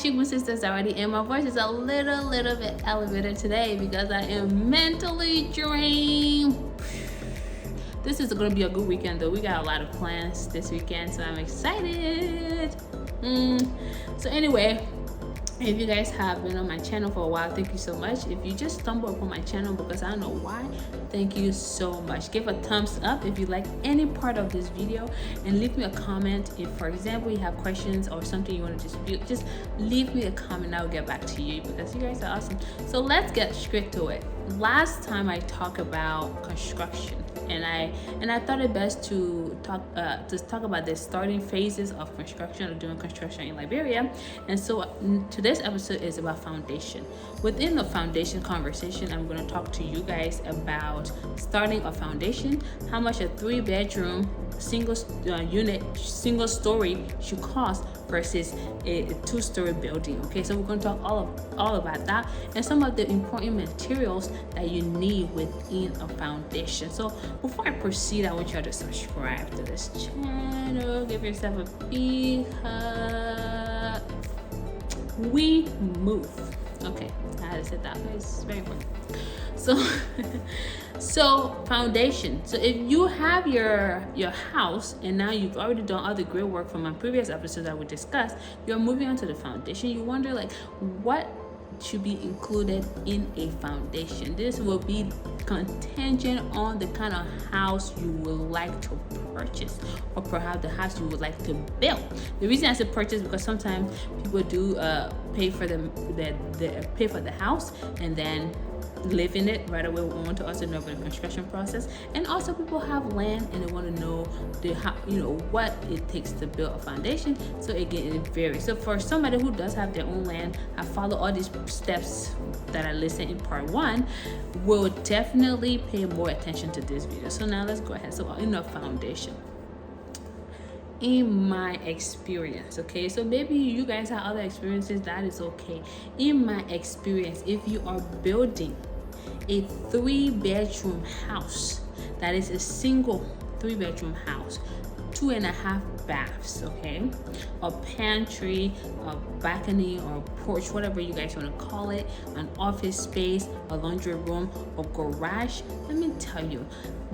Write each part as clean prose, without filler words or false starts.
check my sisters already, and my voice is a little bit elevated today because I am mentally drained. This is going to be a good weekend though. We got a lot of plans this weekend, so I'm excited. So anyway, if you guys have been on my channel for a while, thank you so much. If you just stumbled upon my channel because I don't know why, thank you so much. Give a thumbs up if you like any part of this video, and leave me a comment. If, for example, you have questions or something you want to dispute, just leave me a comment. I'll get back to you because you guys are awesome. So let's get straight to it. Last time I talked about construction, and I thought it best to talk about the starting phases of construction or doing construction in Liberia. And so today's episode is about foundation. Within the foundation conversation, I'm going to talk to you guys about starting a foundation, how much a 3-bedroom single story should cost versus a 2-story building. Okay, so we're going to talk all about that and some of the important materials that you need within a foundation. So before I proceed, I want you to subscribe to this channel, give yourself a big hug. We move. Okay, I had to say that. It's very important. So foundation. So if you have your house and now you've already done all the great work from my previous episodes that we discussed, you're moving on to the foundation. You wonder like what should be included in a foundation. This will be contingent on the kind of house you would like to purchase, or perhaps the house you would like to build. The reason I say purchase because sometimes people do pay for the house and then live in it right away. We want to also know about the construction process, and also people have land and they want to know what it takes to build a foundation. So again, it varies. So for somebody who does have their own land, I follow all these steps that I listed in part 1, will definitely pay more attention to this video. So now let's go ahead. So in a foundation, in my experience, okay, so maybe you guys have other experiences, that is okay. In my experience, if you are building a 3-bedroom house, that is a single 3-bedroom house, 2.5 baths, okay, a pantry, a balcony or porch, whatever you guys want to call it, an office space, a laundry room, a garage, let me tell you,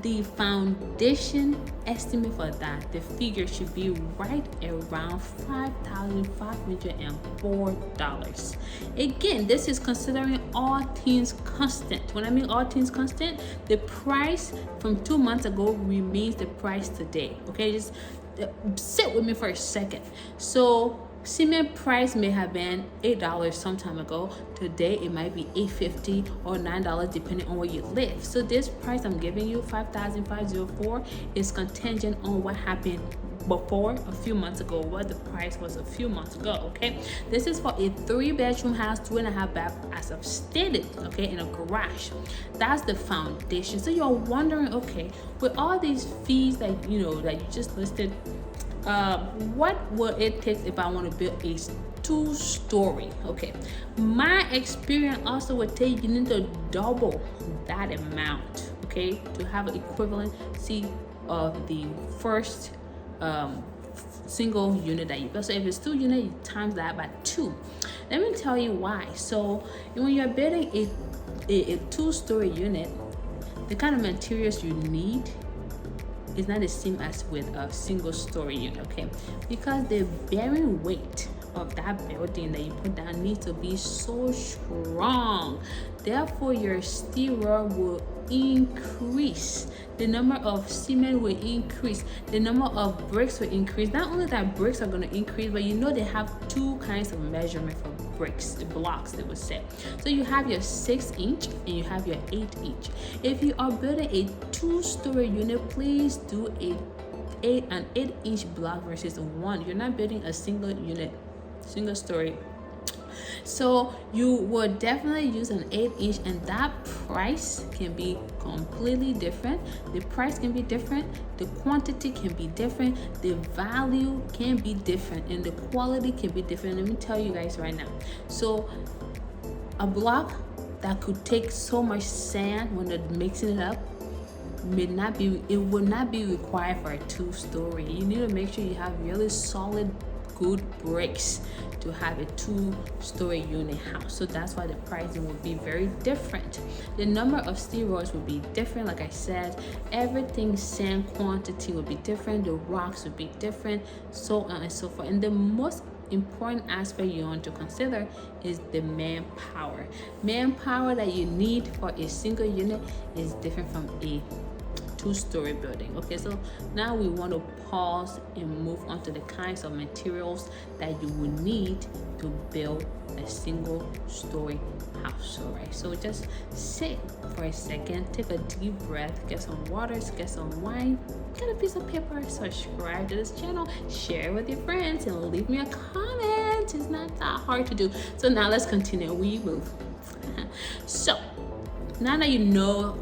the foundation estimate for that, the figure should be right around $5,504. Again, this is considering all things constant. When I mean all things constant, the price from 2 months ago remains the price today. Okay, just sit with me for a second. So cement price may have been $8 some time ago. Today it might be $8.50 or $9 depending on where you live. So this price I'm giving you, $5,504, is contingent on what happened before a few months ago, what the price was a few months ago. Okay, this is for a 3-bedroom house, 2.5 bath, as I've stated, okay, in a garage. That's the foundation. So you're wondering, okay, with all these fees that you just listed, what will it take if I want to build a 2-story? Okay, my experience also would take you need to double that amount, okay, to have an equivalency of the first single unit that you build. So if it's 2 units, you times that by 2. Let me tell you why. So when you're building a 2-story unit, the kind of materials you need is not the same as with a single story unit, okay, because the bearing weight of that building that you put down needs to be so strong. Therefore, your steel rod will increase, the number of cement will increase, the number of bricks will increase. Not only that bricks are going to increase, but they have 2 kinds of measurement for bricks, the blocks they would say. So you have your 6-inch and you have your 8-inch. If you are building a 2-story unit, please do an 8-inch block versus 1. You're not building a single unit, single story. So you will definitely use an 8-inch, and that price can be completely different. The price can be different, the quantity can be different, the value can be different, and the quality can be different. Let me tell you guys right now. So a block that could take so much sand when they're mixing it up will not be required for a 2-story. You need to make sure you have really solid, good bricks to have a 2-story unit house. So that's why the pricing will be very different. The number of steel rods will be different. Like I said, everything, sand quantity will be different, the rocks will be different, so on and so forth. And the most important aspect you want to consider is the manpower. Manpower that you need for a single unit is different from a 2-story building. Okay, so now we want to pause and move on to the kinds of materials that you will need to build a single story house. All right, so just sit for a second, take a deep breath, get some water, get some wine, get a piece of paper, subscribe to this channel, share with your friends, and leave me a comment. It's not that hard to do. So now let's continue. We move. So now that you know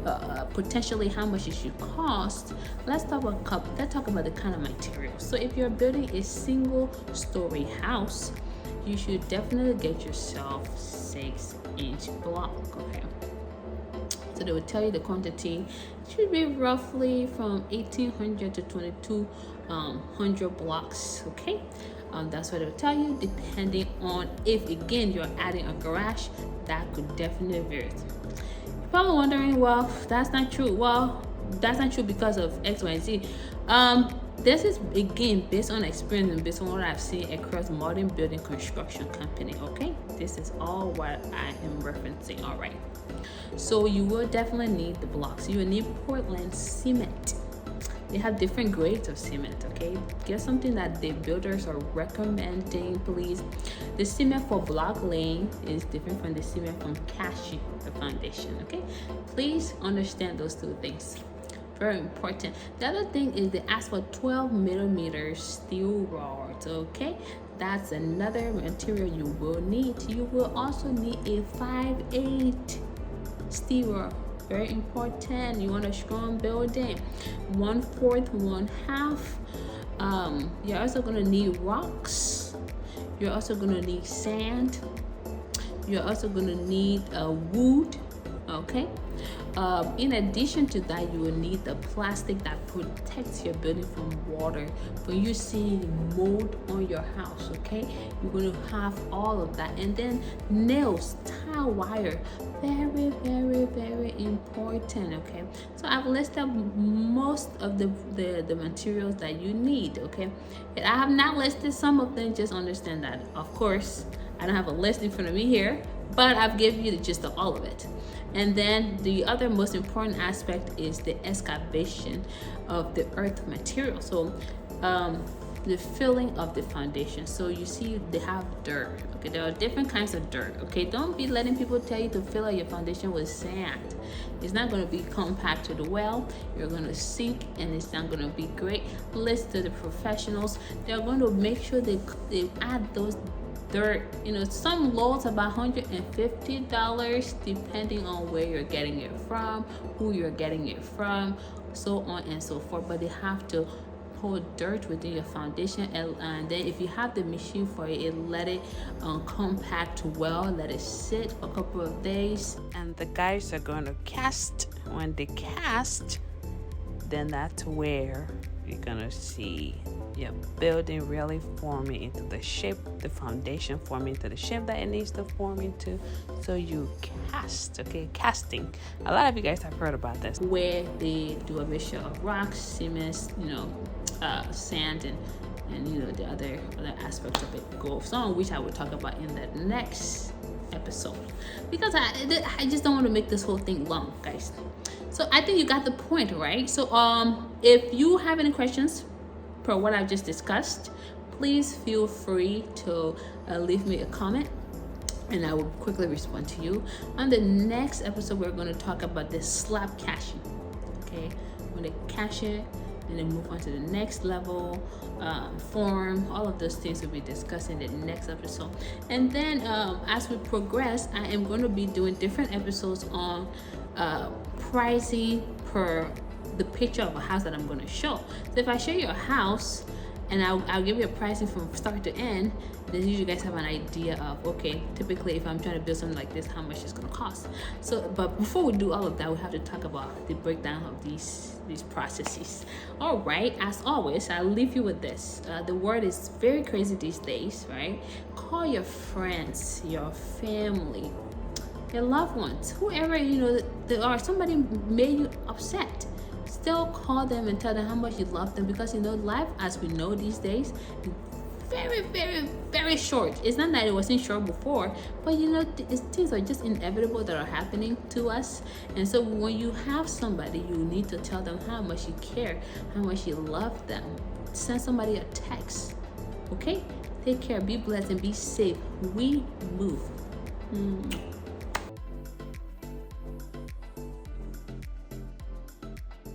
potentially how much it should cost, let's talk about the kind of materials. So if you're building a single story house, you should definitely get yourself 6-inch block. Okay, so they will tell you the quantity should be roughly from 1,800 to 2,200 blocks. Okay, that's what they'll tell you, depending on if again you're adding a garage. That could definitely vary. You're probably wondering, well, that's not true. Well, that's not true because of X, Y, and Z. This is again based on experience and based on what I've seen across modern building construction company. Okay, this is all what I am referencing. All right, so you will definitely need the blocks. You will need Portland cement. They have different grades of cement. Okay, get something that the builders are recommending, please. The cement for block laying is different from the cement from cashing the foundation. Okay, please understand those two things. Very important. The other thing is they ask for 12mm steel rods. Okay, that's another material you will need. You will also need a 5/8 steel rod. Very important. You want a strong building. 1/4, 1/2. You're also gonna need rocks. You're also gonna need sand. You're also gonna need wood. Okay. In addition to that, you will need the plastic that protects your building from water, when you see mold on your house. Okay, you're going to have all of that. And then nails, tile wire, very, very, very important. Okay, so I've listed most of the materials that you need. Okay, and I have not listed some of them, just understand that. Of course, I don't have a list in front of me here, but I've given you the gist of all of it. And then the other most important aspect is the excavation of the earth material. So the filling of the foundation. So you see they have dirt. Okay, there are different kinds of dirt. Okay, don't be letting people tell you to fill out your foundation with sand. It's not going to be compact to the well. You're going to sink and it's not going to be great. Listen to the professionals. They're going to make sure they add those dirt. You know, some loads about $150 depending on where you're getting it from, who you're getting it from, so on and so forth. But they have to hold dirt within your foundation, and then if you have the machine for it, let it compact well, let it sit for a couple of days, and the guys are going to cast. When they cast, then that's where you're gonna see your building really forming into the shape, the foundation forming into the shape that it needs to form into. So you cast. Okay, casting. A lot of you guys have heard about this, where they do a mixture of rocks, cement, sand, and you know the other aspects of it go, some of which I will talk about in the next episode, because I just don't want to make this whole thing long, guys. So I think you got the point, right? So if you have any questions for what I've just discussed, please feel free to leave me a comment and I will quickly respond to you. On the next episode, we're going to talk about the slab cashing. Okay, when they cash it and then move on to the next level, form, all of those things will be discussed in the next episode. And then as we progress, I am going to be doing different episodes on pricing per the picture of a house that I'm going to show. So if I show you a house and I'll give you a pricing from start to end. Then you guys have an idea of, okay, typically if I'm trying to build something like this, how much it's going to cost. So, but before we do all of that, we have to talk about the breakdown of these processes. All right, as always, I'll leave you with this. The world is very crazy these days, right? Call your friends, your family, your loved ones, whoever or somebody made you upset. Still call them and tell them how much you love them, because life as we know these days, very, very, very short. It's not that it wasn't short before, but things are just inevitable that are happening to us. And so when you have somebody, you need to tell them how much you care, how much you love them. Send somebody a text. Okay? Take care, be blessed, and be safe. We move.